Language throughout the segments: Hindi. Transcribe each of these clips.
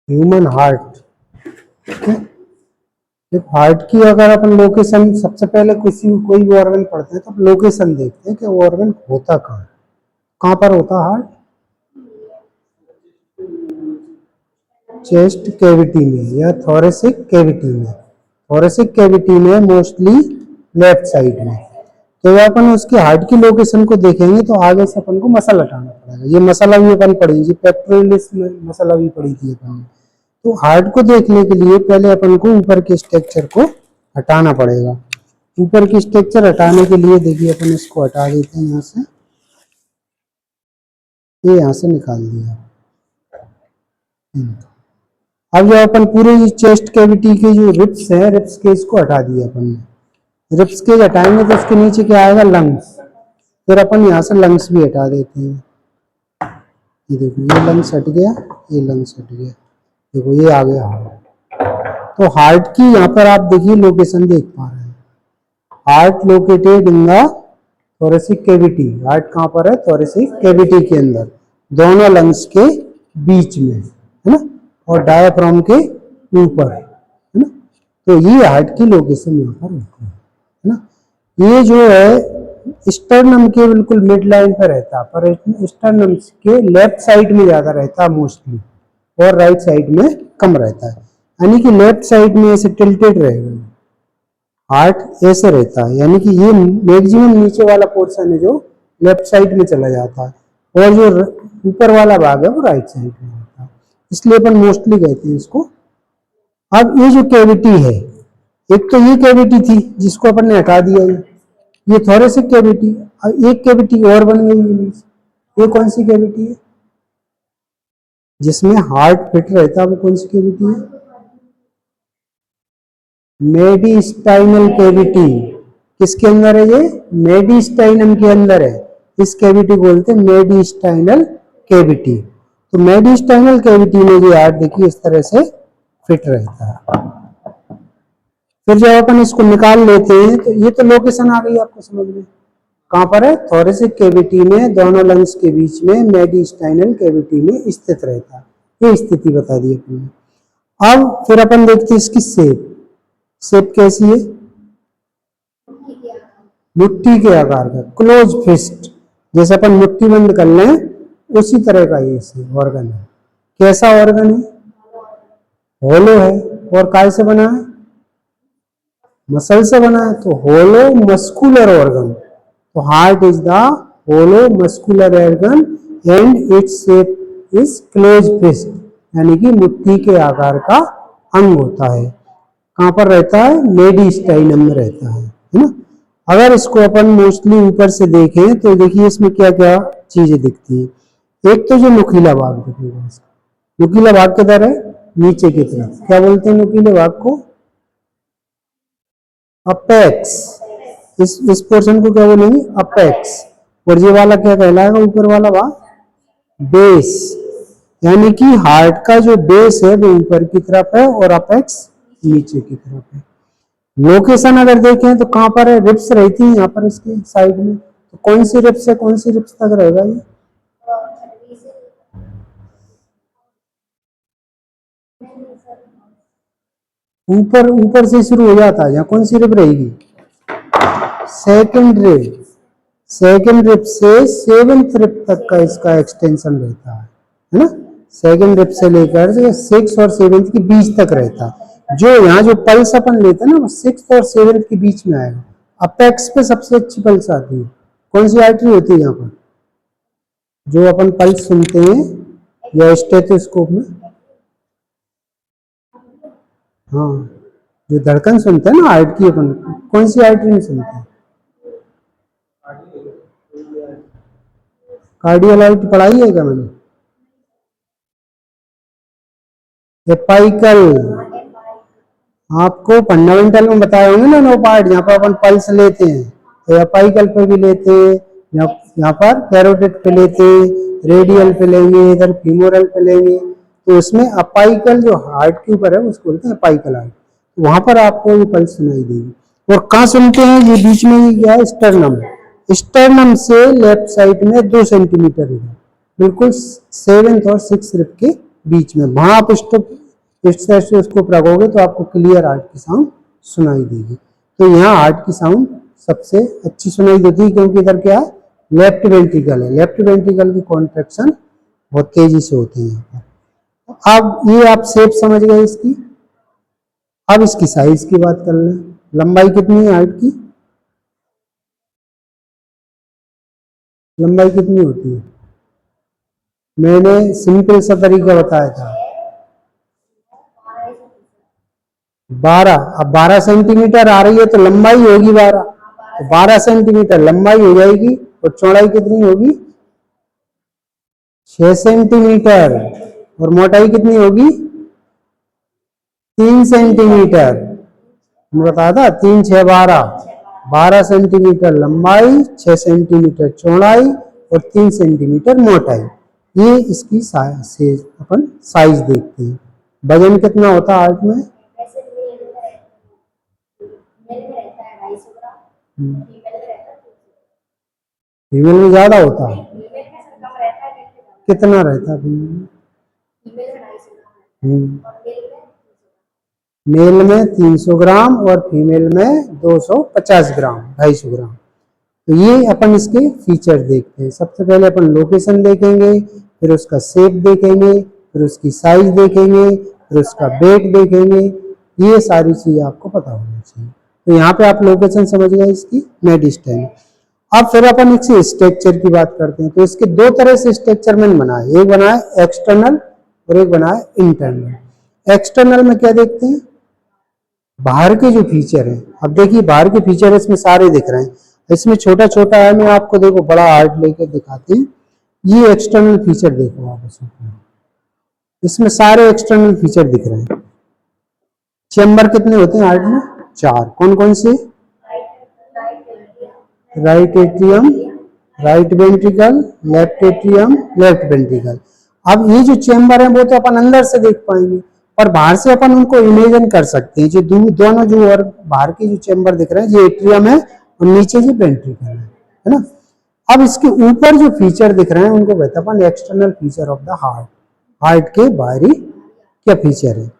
Human heart. ठीक है, एक हार्ट की अगर अपन लोकेशन, सबसे पहले कोई भी ऑर्गन पढ़ते हैं तो लोकेशन देखते हैं कि वो ऑर्गन होता कहाँ पर होता है। हार्ट चेस्ट कैविटी में या थोरेसिक कैविटी में। थोरेसिक कैविटी में मोस्टली लेफ्ट साइड में। तो जब अपन उसकी हार्ट की लोकेशन को देखेंगे तो आगे से अपन को मसल हटाना पड़ेगा। ये मसला भी अपन पढ़ी, ये पेक्टोरलिस मसला भी पढ़ी थी अपन ने। तो हार्ट को देखने के लिए पहले अपन को ऊपर के स्ट्रक्चर को हटाना पड़ेगा। ऊपर की स्ट्रक्चर हटाने के लिए देखिए अपन इसको हटा देते हैं यहाँ से, ये यहाँ से निकाल दिया। अब जो अपन पूरे चेस्ट कैविटी के जो रिब्स है, रिब्स के इसको हटा दिया अपन ने। रिब्स के हटाएंगे तो उसके नीचे क्या आएगा, लंग्स। फिर अपन यहाँ से लंग्स भी हटा देते हैं। ये देखो ये लंग्स हट गया, ये लंग्स हट गया, देखो ये आ गया हार्ट। तो हार्ट की यहाँ पर आप देखिए लोकेशन देख पा रहे हैं, heart located in the thoracic cavity. Heart कहाँ पर है, थोरेसिक कैविटी के अंदर, दोनों लंग्स के बीच में, है ना, और डायाफ्राम के ऊपर, है ना। तो ये हार्ट की लोकेशन यहाँ पर है ना। ये जो है स्टर्नम के बिल्कुल मिड लाइन पर रहता है, पर स्टर्नम के लेफ्ट साइड में ज्यादा रहता है मोस्टली, और राइट साइड में कम रहता है। यानी कि लेफ्ट साइड में ऐसे टिल्टेड रहेगा, हार्ट ऐसे रहता है, यानी कि ये मैक्सिमम नीचे वाला पोर्शन है जो लेफ्ट साइड में चला जाता है, और जो ऊपर वाला भाग है वो राइट साइड में रहता है, इसलिए अपन मोस्टली कहते हैं इसको। अब ये जो कैविटी है, एक तो ये कैविटी थी जिसको अपन ने हटा दिया, ये थोरेसिक कैविटी। एक कैविटी और बन गई, ये कौन सी कैविटी है, जिसमें हार्ट फिट रहता है, वो कौन सी कैविटी है, मेडिस्टाइनल कैविटी। किसके अंदर है ये, मेडिस्टाइनम के अंदर है। इस कैविटी को बोलते हैं मेडिस्टाइनल कैविटी। तो मेडिस्टाइनल कैविटी में जो हार्ट देखिए इस तरह से फिट रहता है। फिर जब अपन इसको निकाल लेते हैं तो ये तो लोकेशन आ गई आपको समझ में, कहां पर है, थोरेसिक कैविटी में, दोनों लंग्स के बीच में, मेडिस्टाइनल कैविटी में स्थित रहता है। ये स्थिति बता दी अपन ने। अब फिर अपन देखते हैं इसकी शेप। शेप कैसी है, मुट्ठी के आकार का, क्लोज फिस्ट, जैसे अपन मुट्ठी बंद कर लें उसी तरह का ये ऑर्गन है। कैसा ऑर्गन है, होलो है, और काय से बना है, मसल से बना है, तो होलो मस्कुलर ऑर्गन। तो heart is the hollow muscular organ and its shape is close fist, यानी कि मुट्ठी के आकार का अंग होता है। कहां पर रहता है, मेडिस्टाइनम में रहता है ना। अगर इसको अपन मोस्टली ऊपर से देखें तो देखिए इसमें क्या क्या चीजें दिखती है। एक तो जो नुकीला भाग दिखेगा, नुकीला भाग किधर है, नीचे की तरफ, क्या बोलते हैं नुकीले भाग को, अपेक्स। इस पोर्शन को क्या बोलेंगे, अपेक्स। और ये वाला क्या कहलाएगा, ऊपर वाला भाग, बेस। यानी कि हार्ट का जो बेस है वो ऊपर की तरफ है और अपेक्स नीचे की तरफ है। लोकेशन अगर देखें तो कहां पर है, रिब्स रहती है यहाँ पर इसके साइड में। तो कौन सी रिब्स है, कौन सी रिब्स तक रहेगा ये, ऊपर ऊपर से शुरू हो जाता है, यहाँ कौन सी रिब रहेगी, सेकंड रिब। सेकंड रिब से सेवेंथ रिब तक का इसका एक्सटेंशन रहता है ना। सेकंड रिब से लेकर 6 और 7 के बीच तक रहता है। जो यहाँ जो पल्स अपन लेते हैं ना वो 6 और 7 के बीच में आएगा। अपेक्स पे सबसे अच्छी पल्स आती है। कौन सी आर्टरी होती है यहाँ पर, जो अपन पल्स सुनते हैं या स्टेथोस्कोप में, हाँ जो धड़कन सुनते हैं ना हार्ट की, अपन कौन सी आर्टरी में सुनते हैं, कार्डियोलाइट पढ़ाई है क्या मैंने, एपाइकल। आपको फंडामेंटल में बताए होंगे ना 9 पार्ट, यहाँ पर अपन पल्स लेते हैं तो एपाइकल पे भी लेते हैं, यहाँ पर कैरोटिड पे लेते हैं, रेडियल पे लेंगे, इधर फीमोरल पे लेंगे। तो उसमें अपाइकल जो हार्ट के ऊपर है उसको बोलते हैं अपाइकल हार्ट। वहां पर आपको ये पल्स सुनाई देगी। और कहाँ सुनते हैं, ये बीच में ही क्या है, स्टर्नम। स्टर्नम से लेफ्ट साइड में 2 सेंटीमीटर, बिल्कुल 7th और 6th रिब के बीच में, वहां आप इस तरह से उसको रखोगे तो आपको क्लियर हार्ट की साउंड सुनाई देगी। तो यहाँ हार्ट की साउंड सबसे अच्छी सुनाई देती है, क्योंकि इधर क्या है, लेफ्ट वेंट्रिकल है। लेफ्ट वेंट्रिकल की कॉन्ट्रैक्शन बहुत तेजी से होती है यहाँ पर। अब ये आप शेप समझ गए इसकी। अब इसकी साइज की बात कर लें। लंबाई कितनी है हार्ट की? लंबाई कितनी होती है? मैंने सिंपल सा तरीका बताया था, 12। अब 12 सेंटीमीटर आ रही है तो लंबाई होगी 12, तो 12 सेंटीमीटर लंबाई हो जाएगी। और चौड़ाई कितनी होगी? 6 सेंटीमीटर। और मोटाई कितनी होगी? 3 सेंटीमीटर। मैंने बताया था 3 6 12, 12 सेंटीमीटर लंबाई, 6 सेंटीमीटर चौड़ाई और 3 सेंटीमीटर मोटाई। ये इसकी साइज, अपन साइज देखते हैं। वजन कितना होता है हार्ट में? फीमेल में ज्यादा होता है। कितना रहता है फीमेल में? मेल में 300 ग्राम और फीमेल में 250 ग्राम, 250 ग्राम। तो ये अपन इसके फीचर देखते हैं। सबसे पहले अपन लोकेशन देखेंगे, फिर उसका शेप देखेंगे, फिर उसकी साइज देखेंगे, फिर उसका वेट देखेंगे। ये सारी चीजें आपको पता होनी चाहिए। तो यहाँ पे आप लोकेशन समझ गए इसकी, मेडिस्टेन। अब फिर अपन इसके स्ट्रक्चर की बात करते हैं। तो इसके दो तरह से स्ट्रक्चर मैंने बनाया, एक बनाया एक्सटर्नल और एक बनाया इंटरनल। एक्सटर्नल में क्या देखते हैं? बाहर के जो फीचर है। अब देखिए बाहर के फीचर इसमें सारे दिख रहे हैं, इसमें छोटा छोटा है, मैं आपको देखो बड़ा हार्ट लेकर दिखाते हैं। ये एक्सटर्नल फीचर देखो आप इसमें सारे एक्सटर्नल फीचर दिख रहे हैं। चेंबर कितने होते हैं हार्ट में? 4। कौन कौन से? Right atrium, right ventricle, left atrium, left ventricle. अब ये जो चेंबर है वो तो अपन अंदर से देख पाएंगे, और बाहर से अपन उनको इमेजिन कर सकते हैं। जो दोनों जो और बाहर के जो चेंबर दिख रहे हैं, जो एट्रियम है और नीचे जो वेंट्रिकल है ना। अब इसके ऊपर जो फीचर दिख रहे हैं उनको कहते हैं अपन external feature of the heart. Heart के बाहरी क्या फीचर है।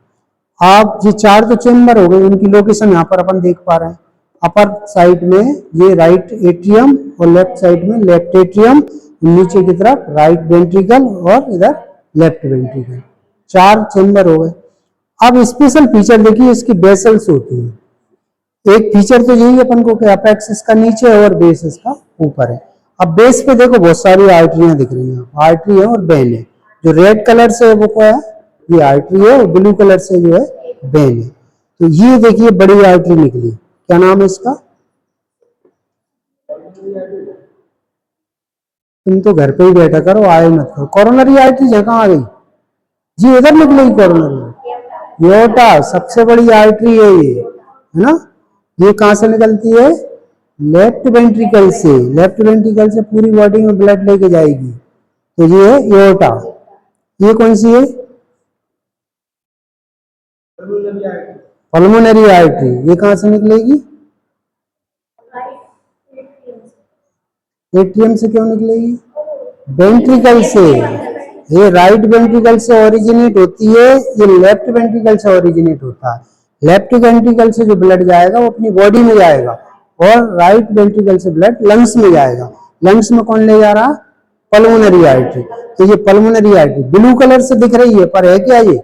आप ये 4 तो चेंबर हो गए, उनकी लोकेशन यहाँ पर अपन देख पा रहे हैं। अपर साइड में ये राइट एट्रियम और लेफ्ट साइड में लेफ्ट एट्रियम, नीचे की तरफ राइट वेंट्रिकल और इधर लेफ्ट वेंट्रिकल। 4 चेंबर हो गए। अब स्पेशल फीचर देखिए, इसकी बेसल्स होती है। एक फीचर तो यही अपन को कि अपेक्स इसका नीचे है और बेस इसका ऊपर है। अब बेस पे देखो बहुत सारी आर्टरियां दिख रही हैं, आर्टरी है और वेन है। जो रेड कलर से है वो क्या है? ये आर्टरी है, और ब्लू कलर से जो है वेन है। तो ये देखिए बड़ी आर्टरी निकली, क्या नाम है इसका? तुम तो घर पे ही बैठा करो, आए मत करो। कोरोनरी आर्टरी जगह आ गई जी, इधर निकलेगी कोरोनरी। एओर्टा सबसे बड़ी आर्टरी है ये, है ना। ये कहां से निकलती है? लेफ्ट वेंट्रिकल से। लेफ्ट वेंट्रिकल से पूरी बॉडी में ब्लड लेके जाएगी। तो ये है एओर्टा। ये कौन सी है? Pulmonary artery. ये कहां से निकलेगी? एट्रियम से। क्यों निकलेगी? वेंट्रिकल से। ये राइट वेंट्रिकल से ओरिजिनेट होती है, ये लेफ्ट वेंट्रिकल से ओरिजिनेट होता है। लेफ्ट वेंट्रिकल से जो ब्लड जाएगा वो अपनी बॉडी में जाएगा, और राइट वेंट्रिकल से ब्लड लंग्स में जाएगा। लंग्स में कौन ले जा रहा? Pulmonary artery. तो ये पल्मोनरी आर्टरी ब्लू कलर से दिख रही है, पर है क्या ये?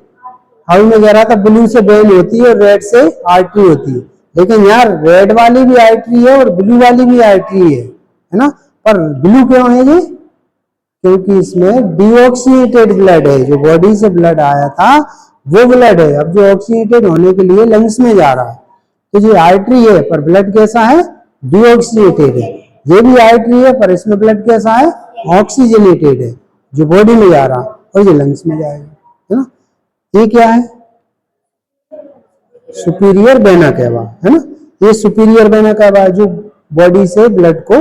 हाउ में कह रहा था ब्लू से वेन होती है और रेड से आर्टरी होती है। लेकिन यार रेड वाली भी आर्टरी है और ब्लू वाली भी आर्टरी है ना। पर ब्लू क्यों है ये? क्योंकि इसमें डीऑक्सीनेटेड ब्लड है। जो बॉडी से ब्लड आया था वो ब्लड है, अब जो ऑक्सीनेटेड होने के लिए लंग्स में जा रहा है। तो ये आर्टरी है पर ब्लड कैसा है? डीऑक्सीनेटेड है। ये भी आर्टरी है पर इसमें ब्लड कैसा है? ऑक्सीजनेटेड है, जो बॉडी में जा रहा है और ये लंग्स में जाएगा, है ना। ये क्या है? सुपीरियर वेना कैवा, है ना। ये सुपीरियर वेना कैवा जो बॉडी से ब्लड को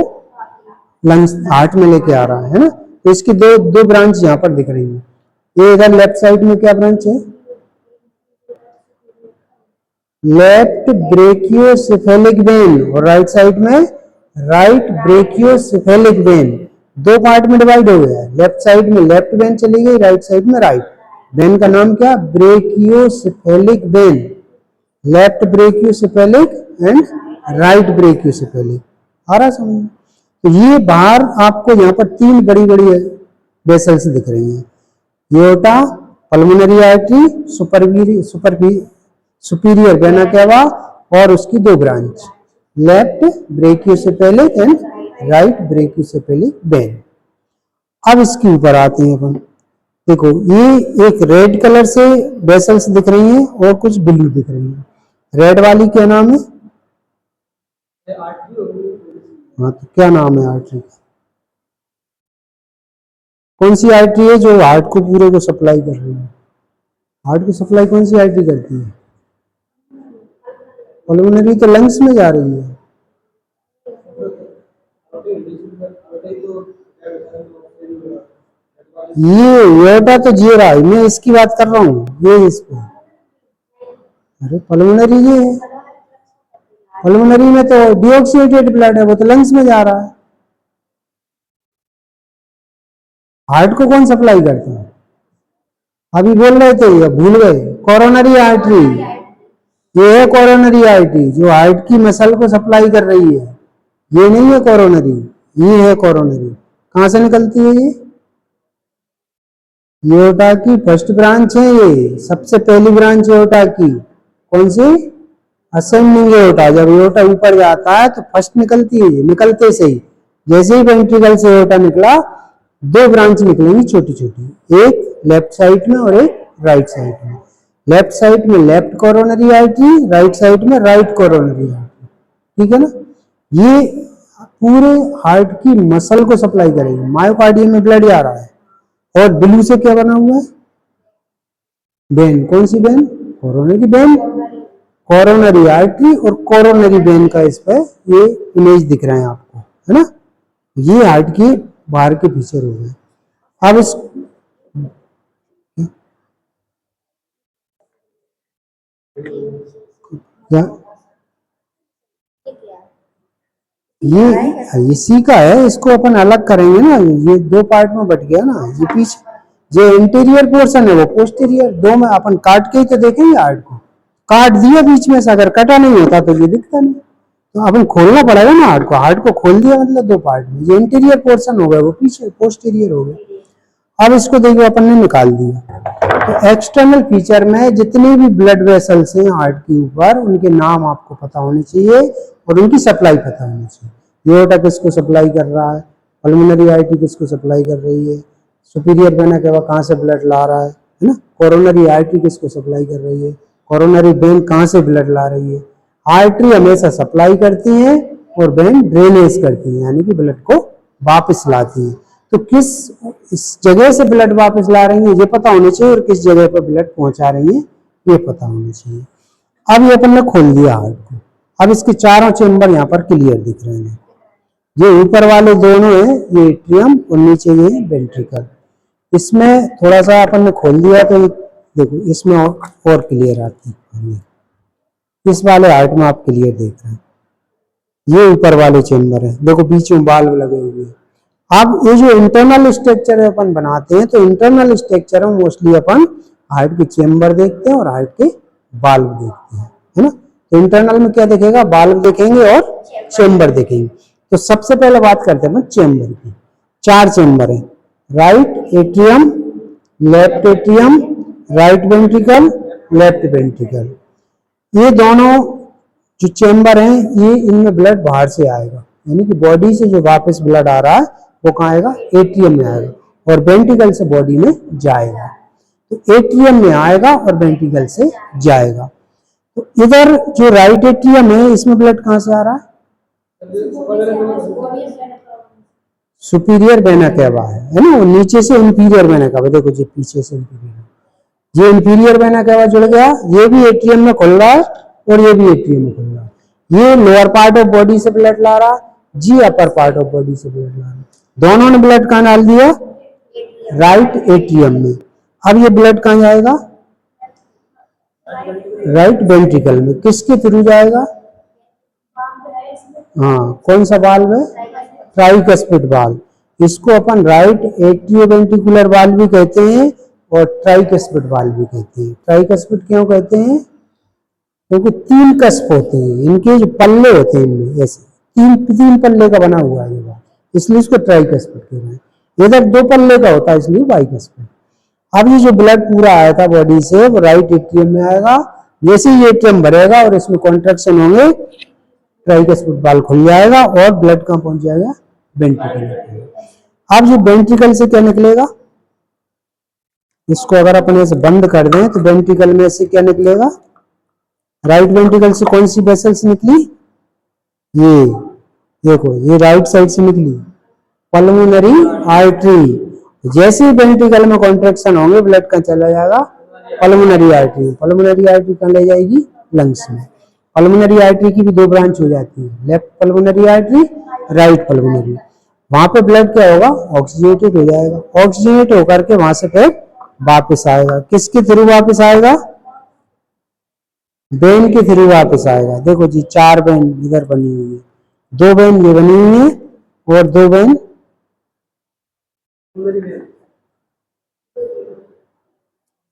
लंग्स हार्ट में लेके आ रहा है ना। तो इसकी दो ब्रांच यहाँ पर दिख रही है। ये इधर लेफ्ट साइड में क्या ब्रांच है? लेफ्ट ब्रेकियोसेफेलिक वेन, और राइट साइड में राइट ब्रेकियोसेफेलिक वेन। 2 पार्ट में डिवाइड हो गया है। लेफ्ट साइड में लेफ्ट वेन चली गई, राइट साइड में राइट। वेन का नाम क्या? Brachiocephalic vein, left brachiocephalic and right brachiocephalic. आ रहा समझ में? तो ये बाहर आपको यहाँ पर तीन बड़ी बड़ी वेसल्स दिख रही हैं, aorta, pulmonary artery, superior vena cava और उसकी दो branch, left brachiocephalic and right brachiocephalic when. अब इसके ऊपर आते हैं अपन, देखो ये एक रेड कलर से वेसल्स दिख रही हैं और कुछ ब्लू दिख रही हैं। रेड वाली क्या नाम है? हाँ, तो क्या नाम है आर्टरी का? कौन सी आर्टरी है जो हार्ट को पूरे को सप्लाई कर रही है? हार्ट की सप्लाई कौन सी आर्टरी करती है? पल्मोनरी तो लंग्स में जा रही है। ये एओर्टा तो जी रहा है, मैं इसकी बात कर रहा हूँ, ये इस पे। अरे पल्मोनरी ये है, पल्मोनरी में तो डिऑक्सीडेटेड ब्लड है, वो तो लंग्स में जा रहा है। हार्ट को कौन सप्लाई करता है? अभी बोल रहे थे, ये भूल गए। कोरोनरी आर्टरी, ये है कोरोनरी आर्टरी जो हार्ट की मसल को सप्लाई कर रही है। ये नहीं है कोरोनरी, ये है कोरोनरी। कहां से निकलती है ये? एओर्टा की फर्स्ट ब्रांच है ये, सबसे पहली ब्रांच एओर्टा की। कौन सी? Ascending aorta. जब एओर्टा ऊपर जाता है तो फर्स्ट निकलती है ये, निकलते से ही जैसे ही वेंट्रिकल से एओर्टा निकला, दो ब्रांच निकलेंगी छोटी छोटी, एक लेफ्ट साइड में और एक राइट साइड में। लेफ्ट साइड में left coronary artery, right side में राइट कोरोनरी आर्टरी। ठीक है ना? ये पूरे हार्ट की मसल को सप्लाई करेगी। मायोकार्डियम में ब्लड जा रहा है और ब्लू से क्या बना हुआ है? वेन। कौन सी vein? Coronary vein, coronary artery और कोरोनरी वेन का इस पर ये इमेज दिख रहा है आपको, है ना? ये हार्ट के बाहर के फीचर हो गए। अब इस क्या ये इसी का है, इसको अपन अलग करेंगे ना, ये दो पार्ट में बट गया ना। ये पीछे जो इंटीरियर पोर्शन है वो पोस्टीरियर, दो में अपन काट के ही तो देखेंगे हार्ट को। काट दिया बीच में से, अगर कटा नहीं होता तो ये दिखता नहीं। तो अपन खोलना पड़ेगा ना हार्ट को, हार्ट को खोल दिया मतलब दो पार्ट में, ये इंटीरियर पोर्शन हो गया, वो पीछे पोस्टीरियर हो गया। अब इसको देखो अपन ने निकाल दिया। तो एक्सटर्नल फीचर में जितने भी ब्लड वेसल्स हैं हार्ट के ऊपर, उनके नाम आपको पता होने चाहिए और उनकी सप्लाई पता होनी चाहिए। एओर्टा किसको सप्लाई कर रहा है, पल्मोनरी आर्टरी किसको सप्लाई कर रही है, सुपीरियर वेना केवा कहाँ से ब्लड ला रहा है ना, कोरोनरी आर्टरी किसको सप्लाई कर रही है, कोरोनरी वेन कहाँ से ब्लड ला रही है। आर्टरी हमेशा सप्लाई करती है और वेन ड्रेनेज करती है, यानी कि ब्लड को वापस लाती है। तो किस इस जगह से ब्लड वापस ला रही है ये पता होना चाहिए और किस जगह पर ब्लड पहुंचा रही है ये पता होना चाहिए। अब ये अपन ने खोल दिया हार्ट को। अब इसके चारों चेम्बर यहाँ पर क्लियर दिख रहे हैं। ये ऊपर वाले दोनों हैं, ये एट्रियम और नीचे ये वेंट्रिकल। इसमें थोड़ा सा अपन ने खोल दिया तो देखो इसमें और क्लियर आती है। इस वाले हार्ट में आप क्लियर देख रहे हैं, ये ऊपर वाले चेम्बर है, देखो बीच में बाल्ब लगे हुए हैं। अब ये जो इंटरनल स्ट्रक्चर है अपन बनाते हैं, तो इंटरनल स्ट्रक्चर में मोस्टली अपन हार्ट के चेम्बर देखते हैं और हार्ट के बाल्ब देखते हैं, है ना? तो इंटरनल में क्या देखेगा? बाल्ब देखेंगे और चेम्बर देखेंगे। तो सबसे पहले बात करते हैं चेम्बर की। चार चेम्बर है, right atrium, left atrium, right ventricle, left ventricle. ये दोनों जो चेम्बर हैं, ये इनमें ब्लड बाहर से आएगा, यानी कि बॉडी से जो वापस ब्लड आ रहा है वो कहाँ आएगा? एट्रियम में आएगा और वेंट्रिकल से बॉडी में जाएगा। तो एट्रियम में आएगा और वेंट्रिकल से जाएगा। तो इधर जो राइट एट्रियम है, इसमें ब्लड कहाँ से आ रहा है? सुपीरियर वेना केवा है ना? वो नीचे से इंफीरियर वेना केवा, देखो जी पीछे से इंफीरियर, ये इंफीरियर वेना केवा जुड़ गया, ये भी एट्रियम में खुल रहा है और ये भी एट्रियम में खुल रहा है। ये लोअर पार्ट ऑफ बॉडी से ब्लड ला रहा, जी अपर पार्ट ऑफ बॉडी से ब्लड ला रहा। दोनों ने ब्लड कहाँ डाल दिया? राइट एट्रियम में। अब ये ब्लड कहाँ जाएगा? राइट वेंट्रिकल में। किसके थ्रू जाएगा? हाँ, कौन सा वाल्व है? Tricuspid valve. इसको अपन राइट एट्रियोवेंट्रिकुलर वाल्व भी कहते हैं और ट्राइकस्पिड वाल्व भी कहते हैं। ट्राइकस्पिड क्यों कहते हैं? क्योंकि तीन कस्प होते हैं, इनके जो पल्ले होते हैं इनमें ऐसे तीन तीन पल्ले का बना हुआ है ये वाल्व, इसलिए इसको ट्राइकस्पिड कह रहे हैं। इधर दो पल्ले का होता है इसलिए बाइकस्पिड। अब ये जो ब्लड पूरा आया था बॉडी से वो राइट एट्रियम में आएगा, जैसे ये एट्रियम भरेगा और इसमें कॉन्ट्रैक्शन होंगे ट्राइकस्पिड वाल्व खुल जाएगा और ब्लड कहाँ पहुंच जाएगा? वेंट्रिकल में। अब जो वेंट्रिकल से क्या निकलेगा? इसको अगर अपन ऐसे बंद कर दें तो वेंट्रिकल में से क्या निकलेगा? राइट वेंट्रिकल से कौन सी वेसल्स निकली? ये देखो, ये राइट साइड से निकली पल्मोनरी आर्टरी। जैसे ही वेंट्रिकल में कॉन्ट्रैक्शन होंगे ब्लड कहाँ चला जाएगा? Pulmonary artery. पल्मोनरी आर्टरी कहाँ ले जाएगी? लंग्स में। पल्मोनरी आर्टरी की भी दो ब्रांच हो जाती है, left pulmonary artery, right pulmonary. वहां पे ब्लड क्या होगा? ऑक्सीजनेटेड हो जाएगा। ऑक्सीजनेट होकर के वहां से फिर वापस आएगा। किसके थ्रू वापस आएगा? वेन के थ्रू वापस आएगा। देखो जी, चार वेन इधर बनी हुई है, दो वेन ये बनी हुई है और दो वेन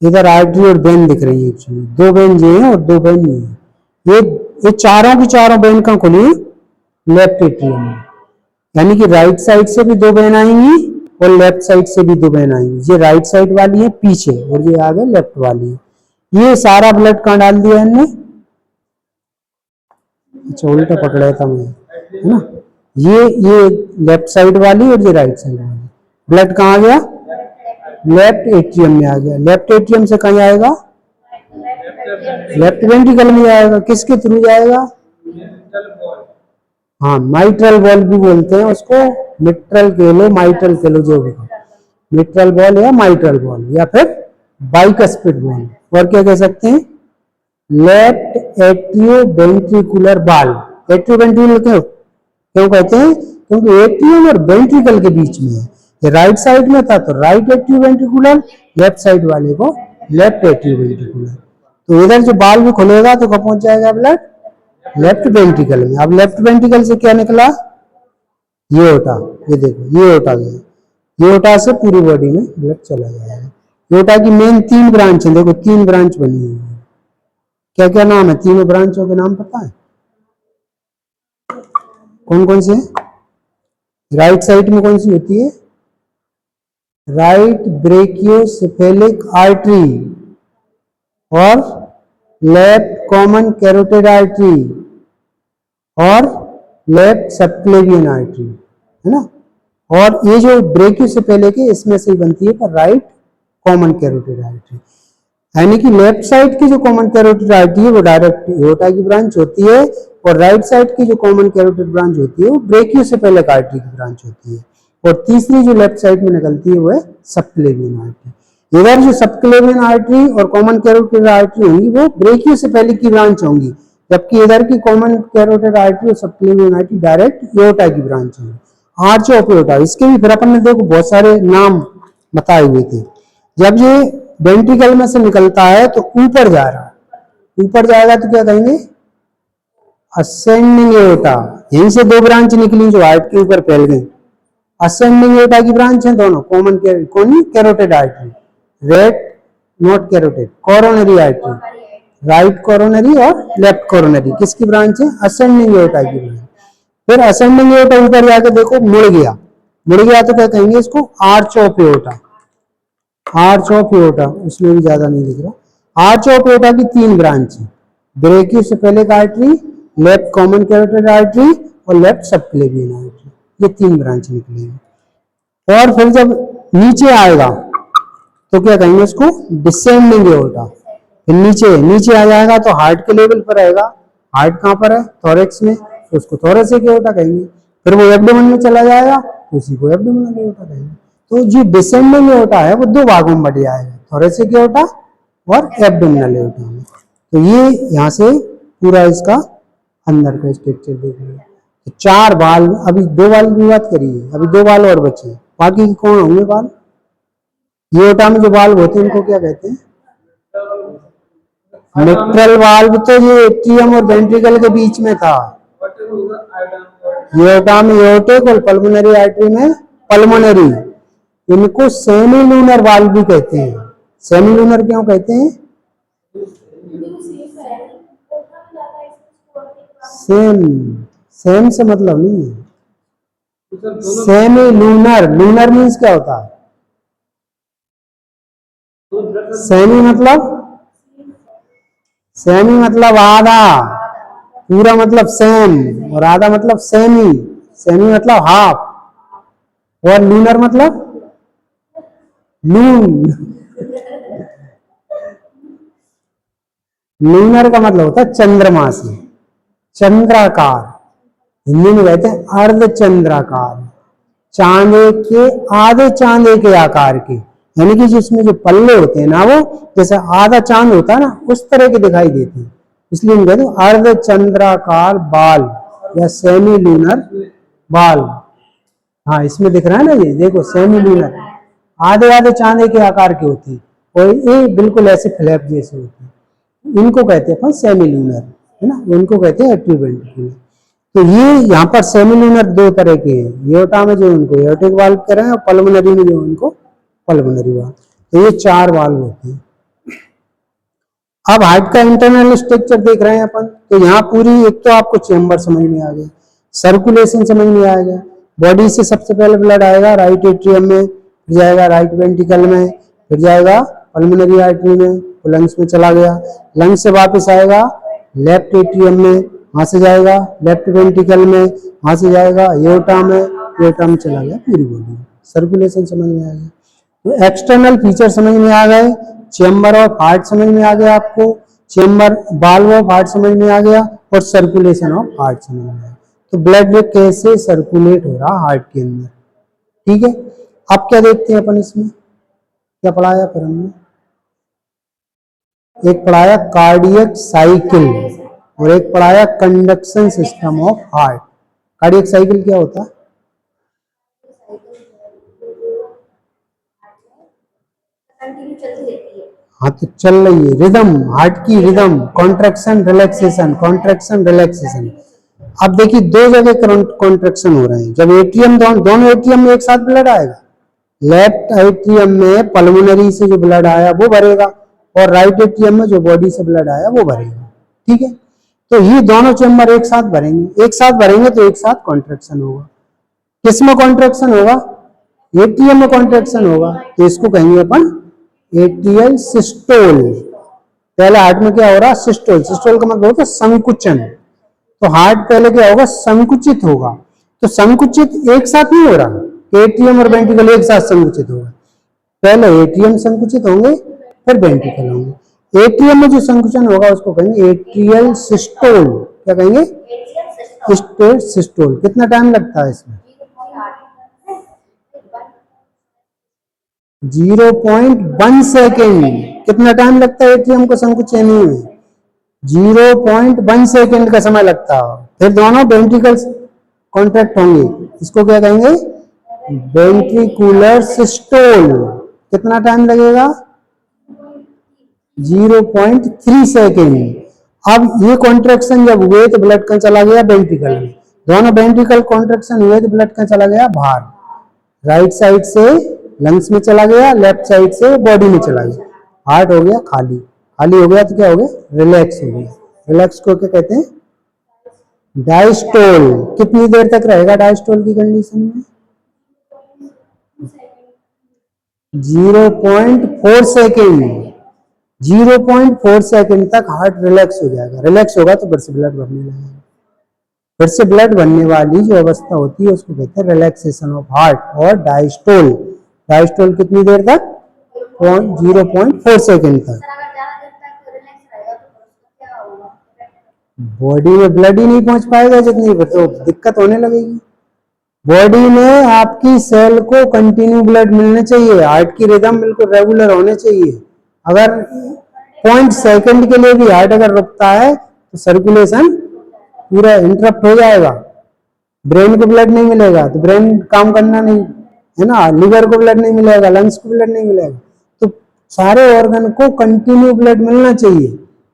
इधर आर्टरी और वेन दिख रही है। एक्चुअली दो वेन ये है और दो वेन ये है। ये चारों की चारों वेन कहाँ खुली? लेफ्ट एट्रियम में। यानी कि राइट साइड से भी दो वेन आएंगी और लेफ्ट साइड से भी दो वेन आएंगी। ये राइट साइड वाली है पीछे और ये आगे लेफ्ट वाली है। ये सारा ब्लड कहाँ डाल दिया इनने? अच्छा, उल्टा पकड़ा था मैं, है ना। ये लेफ्ट साइड वाली और ये राइट साइड वाली। ब्लड कहाँ आ गया? लेफ्ट एट्रियम में आ गया। लेफ्ट एट्रियम से कहाँ जाएगा? लेफ्ट वेंट्रिकल में जाएगा। किसके थ्रू जाएगा? हाँ, माइट्रल वॉल्व भी बोलते हैं उसको, मिट्रल कह लो, माइट्रल कह लो, जो भी मिट्रल वॉल्व या माइट्रल वॉल्व या फिर बाइकस्पिड वॉल्व। और क्या कह सकते हैं? Left atrio ventricular valve. Atrio ventricular क्यों कहते हैं? क्योंकि एट्रियम और वेंट्रिकल के बीच में है। ये राइट साइड में था तो right atrio ventricular, left side वाले को लेफ्ट एट्रियो वेंट्रिकुलर। तो इधर जो वाल्व खुलेगा तो कब पहुंच जाएगा ब्लड? लेफ्ट वेंट्रिकल में। अब लेफ्ट वेंट्रिकल से क्या निकला? ये ओटा, ये देखो ये ओटा गया। ये ओटा से पूरी बॉडी में ब्लड चला जाएगा। ओटा की मेन तीन ब्रांच है, देखो तीन ब्रांच बनी हुई है। क्या क्या नाम है? तीनों ब्रांचों के नाम पता है? कौन कौन से? राइट साइड में कौन सी होती है? राइट ब्रेकियोसेफेलिक आर्टरी और लेफ्ट कॉमन कैरोटिड आर्टरी और लेफ्ट सबक्लेवियन आर्टरी, है ना। और ये जो ब्रेकियोसेफेलिक है इसमें से ही बनती है पर राइट कॉमन कैरोटिड आर्टरी। यानी कि लेफ्ट साइड की जो कॉमन कैरोटिड आर्टरी है वो डायरेक्ट एओर्टा की ब्रांच होती है और राइट साइड की जो कॉमन कैरोटिड ब्रांच होती है वो ब्रेकियोसेफेलिक आर्टरी की ब्रांच होती है। और तीसरी जो लेफ्ट साइड में निकलती है वो है सबक्लेवियन आर्टरी। इधर जो सबक्लेवियन आर्टरी और कॉमन कैरोटिड आर्टरी होंगी वो ब्रेकियोसेफेलिक की ब्रांच होंगी, जबकि इधर की कॉमन कैरोटिड आर्टरी और सबक्लेवियन आर्टरी डायरेक्ट एओर्टा की ब्रांच होंगी। आर्च ऑफ एओर्टा, इसके भी फिर अपन ने देखो बहुत सारे नाम बताए हुए थे। जब ये वेंट्रिकल में से निकलता है तो ऊपर जा रहा है, ऊपर जाएगा तो क्या कहेंगे? Ascending aorta. यहीं से दो ब्रांच निकली जो हार्ट के ऊपर फैल गई। असेंडिंग एओर्टा की ब्रांच है दोनों, common carotid artery, rate not carotid, coronary artery, right coronary और लेफ्ट कोरोनरी। किसकी ब्रांच है? असेंडिंग एओर्टा की ब्रांच। फिर असेंडिंग एओर्टा ऊपर जाके देखो मुड़ गया, मुड़ गया तो क्या कहेंगे इसको? Arch of aorta. Arch of aorta, उसमें भी ज्यादा नहीं दिख रहा। आर्च ऑफ एओर्टा की तीन ब्रांच है, brachiocephalic artery, left common carotid artery और लेफ्ट सबक्लेवियन आर्टरी। ये तीन ब्रांच निकली है। और फिर जब नीचे आएगा तो क्या कहेंगे इसको? Descending aorta. फिर नीचे नीचे आ जाएगा तो हार्ट के लेवल पर आएगा। हार्ट कहाँ पर है? थोरेक्स में, तो उसको थोरेसिक एओर्टा कहेंगे। फिर वो एब्डोमेन में चला जाएगा तो उसी को एब्डोमिनल एओर्टा कहेंगे। तो जो डिसेंडिंग एओर्टा है वो दो भागों में बढ़ जाएगा, थोरेसिक एओर्टा और एब्डोमिनल एओर्टा में। तो ये यहाँ से पूरा इसका अंदर का स्ट्रक्चर देख लीजिए। तो चार बाल, अभी दो बाल की बात करिए, अभी दो बाल और बचे, बाकी कौन होंगे बाल? एओर्टा में जो बाल होते हैं उनको क्या कहते हैं? Mitral valve. तो ये एट्रियम और वेंट्रिकल के बीच में था। एओर्टा में एओर्टिक और पल्मोनरी आर्टरी में पल्मोनरी। इनको सेमी लूनर वाल्व भी कहते हैं। सेमी लूनर क्यों कहते हैं? सेम, सेम से मतलब नहीं है। सेमी लूनर, लूनर मीन्स क्या होता है? सेमी मतलब, सेमी मतलब आधा, पूरा मतलब सेम, और आधा मतलब सेमी, सेमी मतलब हाफ, और लूनर मतलब लून। लूनर का मतलब होता है चंद्रमा से, चंद्राकार, हिंदी में कहते हैं अर्धचंद्राकार, चांदे के आधे चांदे के आकार के, यानी कि जिसमें जो पल्ले होते हैं ना वो जैसे आधा चांद होता है ना उस तरह के दिखाई देते हैं, इसलिए हम कहते हैं अर्धचंद्राकार बाल या सेमी लूनर बाल। हाँ इसमें दिख रहा है ना, ये देखो सेमी लूनर, आधे आधे चांदे के आकार के होते हैं और ये बिल्कुल ऐसे फ्लैप जैसे होते हैं, इनको कहते हैं अपन सेमी लूनर, है ना, इनको कहते हैं एट्रीवेंट्रिकुलर। तो ये यहाँ पर सेमी लूनर दो तरह के हैं, एओर्टा में जो उनको एओर्टिक वाल्व कह रहे हैं और पल्मोनरी में जो उनको पल्मोनरी वाल्व, तो ये 4 वाल्व होते हैं। अब हार्ट का इंटरनल स्ट्रक्चर देख रहे हैं अपन, तो यहाँ पूरी एक तो आपको चेम्बर समझ में आ गया, सर्कुलेशन समझ में आ गया, बॉडी से सबसे पहले ब्लड आएगा राइट एट्रियम में, फिर जाएगा राइट वेंट्रिकल में, फिर जाएगा पल्मोनरी आर्टरी में, तो लंग्स में चला गया, लंग्स से वापस आएगा लेफ्ट एट्रियम में, वहां से जाएगा लेफ्ट वेंट्रिकल में, वहां से जाएगा एओर्टा में, एओर्टा में चला गया पूरी बॉडी। सर्कुलेशन समझ में आ गया, तो एक्सटर्नल फीचर समझ में आ गए, चेम्बर ऑफ हार्ट समझ में आ गया आपको, चेम्बर वाल्व ऑफ हार्ट समझ में आ गया, और सर्कुलेशन ऑफ हार्ट समझ में आ गया। तो ब्लड कैसे सर्कुलेट हो रहा हार्ट के अंदर, ठीक है। अब क्या देखते हैं अपन इसमें, क्या पढ़ाया फिर हमने, एक पढ़ाया कार्डियक साइकिल और एक पढ़ाया conduction system of heart. Cardiac cycle क्या होता है? हाँ तो चल रही है रिदम, हार्ट की rhythm, contraction relaxation, contraction relaxation. अब देखिए दो जगह कॉन्ट्रैक्शन हो रहे हैं, जब एट्रियम दोनों एट्रियम में एक साथ ब्लड आएगा, लेफ्ट एट्रियम में पल्मोनरी से जो ब्लड आया वो भरेगा और राइट एट्रियम में जो बॉडी से ब्लड आया वो भरेगा, ठीक है। तो ये दोनों चेम्बर एक साथ भरेंगे, एक साथ भरेंगे तो एक साथ कॉन्ट्रैक्शन होगा। किसमें कॉन्ट्रैक्शन होगा? एट्रियम में कॉन्ट्रैक्शन होगा, तो इसको कहेंगे अपन एट्रियल सिस्टोल। पहले हार्ट में क्या हो रहा? सिस्टोल, सिस्टोल का मतलब होता है संकुचन, तो हार्ट पहले क्या होगा? संकुचित होगा। तो संकुचित एक साथ नहीं हो रहा, एट्रियम और वेंट्रिकल एक साथ संकुचित होगा, पहले एट्रियम संकुचित होंगे फिर वेंट्रिकल होंगे। एट्रियम में जो संकुचन होगा उसको कहेंगे एट्रियल सिस्टोल। क्या कहेंगे? सिस्टोल। कितना टाइम लगता है इसमें? 0.1 सेकेंड। कितना टाइम लगता है एट्रियम को संकुचन में? 0.1 सेकेंड का समय लगता है। फिर दोनों वेंट्रिकल्स कॉन्ट्रैक्ट होंगे, इसको क्या कहेंगे? Ventricular systole. कितना टाइम लगेगा? 0.3 सेकेंड। अब ये कॉन्ट्रैक्शन जब हुए तो ब्लड कहाँ चला गया? वेंट्रिकल में। दोनों वेंट्रिकल कॉन्ट्रैक्शन हुए तो ब्लड कहाँ चला गया? बाहर, राइट साइड से लंग्स में चला गया, लेफ्ट साइड से बॉडी में चला गया। हार्ट हो गया खाली, खाली हो गया तो क्या हो गया? रिलैक्स हो गया। रिलैक्स को क्या कहते हैं? डायस्टोल। कितनी देर तक रहेगा डायस्टोल की कंडीशन में? 0.4 सेकेंड। 0.4 सेकेंड तक हार्ट रिलैक्स हो जाएगा। रिलैक्स होगा तो फिर से ब्लड बढ़ने लगेगा। फिर से ब्लड बनने वाली जो अवस्था होती है उसको कहते हैं रिलैक्सेशन ऑफ हार्ट और डायस्टोल। डायस्टोल कितनी देर तक? 0.4 सेकेंड तक। बॉडी में ब्लड ही नहीं पहुंच पाएगा जितनी, तो दिक्कत होने लगेगी। बॉडी में आपकी सेल को कंटिन्यू ब्लड मिलने चाहिए, हार्ट की रिदम बिल्कुल रेगुलर होने चाहिए। अगर 0.1 सेकेंड के लिए भी हार्ट अगर रुकता है तो सर्कुलेशन पूरा इंटरप्ट हो जाएगा। ब्रेन को ब्लड नहीं मिलेगा तो ब्रेन काम करना नहीं, है ना, लिवर को ब्लड नहीं मिलेगा, लंग्स को ब्लड नहीं मिलेगा। तो सारे ऑर्गन को कंटिन्यू ब्लड मिलना चाहिए।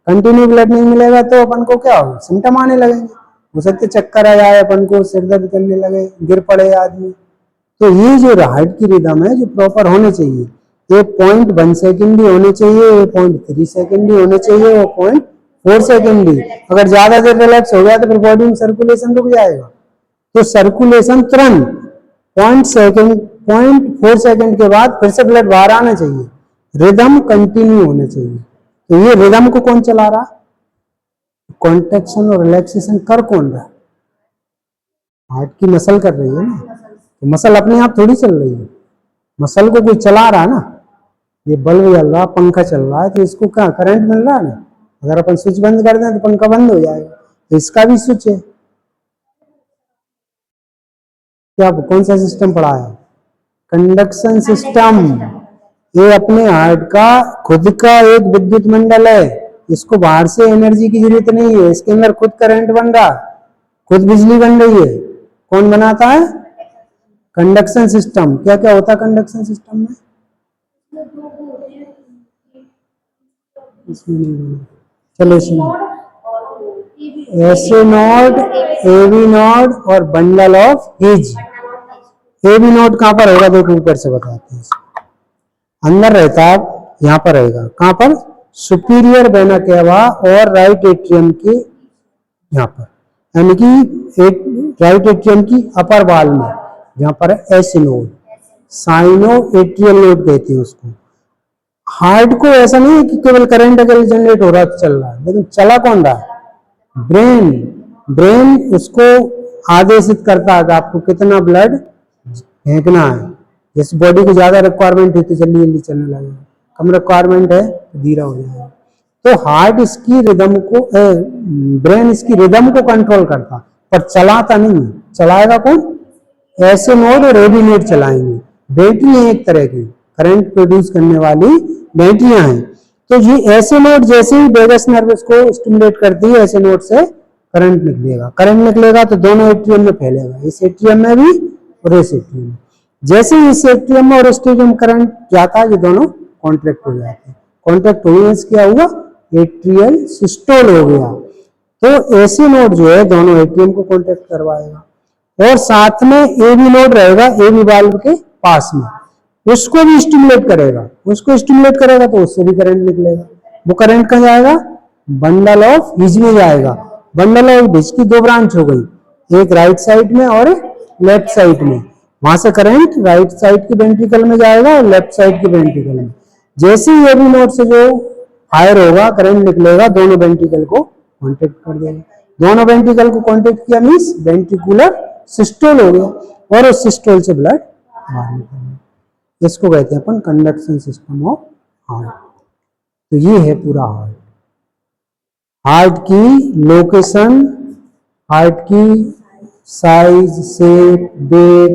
कंटिन्यू ब्लड नहीं मिलेगा तो अपन को क्या होगा? सिम्टम आने लगेंगे, हो सकते चक्कर आ जाए अपन को, सिर दर्द करने लगे, गिर पड़े आदमी। तो ये जो हार्ट की रिदम है जो प्रॉपर होने चाहिए, ये 0.1 सेकेंड भी होने चाहिए, ये 0.3 सेकेंड भी होने चाहिए, और 0.4 सेकेंड भी। अगर ज्यादा देर रिलैक्स हो गया तो फिर बॉडी में सर्कुलेशन रुक जाएगा। तो सर्कुलेशन तुरंत 0.4 सेकेंड के बाद फिर से ब्लड बाहर आना चाहिए, रिदम कंटिन्यू होना चाहिए। तो ये रिदम को कौन चला रहा? कॉन्ट्रेक्शन और रिलैक्सेशन कर कौन रहा? हार्ट की मसल कर रही है ना। तो मसल अपने आप थोड़ी चल रही है, मसल को कोई चला रहा है ना। ये बल्ब जल रहा, पंखा चल रहा है, तो इसको क्या करंट मिल रहा है ना। अगर अपन स्विच बंद कर दें तो पंखा बंद हो जाएगा, तो इसका भी स्विच है। क्या कौन सा सिस्टम पढ़ा है? Conduction system. ये अपने हार्ट का खुद का एक विद्युत मंडल है, इसको बाहर से एनर्जी की जरूरत नहीं है, इसके अंदर खुद करंट बन रहा, खुद बिजली बन रही है। कौन बनाता है? Conduction system. क्या क्या होता है कंडक्शन सिस्टम में? इसमें नहीं बना। चलो सुनो, एसए नोड, एवी नोड और bundle of His. AV node कहां पर होगा? देखो ऊपर से बताते हैं। अंदर रहता है, यहाँ पर रहेगा, कहां पर? सुपीरियर वेना केवा और राइट एट्रियम के यहाँ पर, यानी कि एक राइट एट्रियम की अपर वाल में, जहां पर है S node, cyano atrial node कहते हैं उसको। हार्ट को ऐसा नहीं है कि केवल करंट अगर जनरेट हो रहा है तो चल रहा है, लेकिन चला कौन रहा है? ब्रेन। ब्रेन उसको आदेशित करता है कि आपको कितना ब्लड फेंकना है। जैसे बॉडी को ज्यादा रिक्वायरमेंट है तो जल्दी जल्दी चलने लगेगा, कम रिक्वायरमेंट है तो धीरा हो जाएगा। तो हार्ट इसकी रिदम को, ब्रेन इसकी रिदम को कंट्रोल करता, पर चलाता नहीं है। चलाएगा कौन? ऐसे नोड और एबी नोड चलाएंगे। बैटरी है एक तरह की, करंट प्रोड्यूस करने वाली बैटरियां हैं। तो ये ऐसे नोड जैसे ही वेगस नर्व को स्टिमुलेट करती है, ऐसे नोड से करंट निकलेगा। करंट निकलेगा तो दोनों एट्रियम में फैलेगा, इस एट्रियम में भी और इस एट्रियम में। जैसे ही इस एट्रियम में और इस एट्रियम करंट जाता है, ये दोनों कॉन्ट्रैक्ट हो जाते हैं। कॉन्ट्रैक्ट होने से क्या हुआ? एट्रियल सिस्टोल हो गया। तो ऐसे नोड जो है दोनों एट्रियम को कॉन्ट्रैक्ट करवाएगा, और साथ में एबी नोड रहेगा एबी वाल्व के पास में, उसको भी स्टिमुलेट करेगा। उसको स्टिमुलेट करेगा तो उससे भी करंट निकलेगा। वो करंट कहाँ जाएगा? बंडल ऑफ हिज में जाएगा। बंडल ऑफ हिज की दो ब्रांच हो गई, एक राइट साइड में और एक लेफ्ट साइड में। वहां से करंट राइट साइड की वेंट्रिकल में जाएगा और लेफ्ट साइड की वेंट्रिकल में। जैसे ही एबी नोड से जो फायर होगा, करंट निकलेगा, दोनों वेंट्रिकल को कॉन्टेक्ट कर देगा। दोनों वेंट्रिकल को कॉन्टेक्ट किया मीन्स वेंट्रिकुलर सिस्टोल हो गया, और उस सिस्टोल से ब्लड बाहर निकल गया। इसको कहते हैं अपन कंडक्शन सिस्टम ऑफ हार्ट। तो ये है पूरा हार्ट। हार्ट की लोकेशन, हार्ट की साइज, शेप, वेट,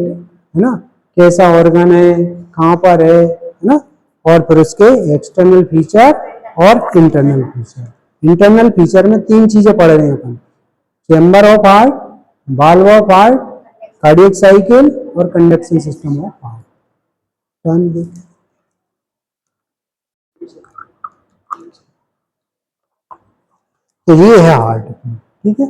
है ना, कैसा ऑर्गन है, कहां पर है ना, और फिर उसके एक्सटर्नल फीचर और इंटरनल फीचर। इंटरनल फीचर में तीन चीजें पढ़ रहे हैं अपन, chamber of heart, valve of heart, cardiac cycle और कंडक्शन सिस्टम ऑफ हार्ट। तो ये है हार्ट, ठीक है।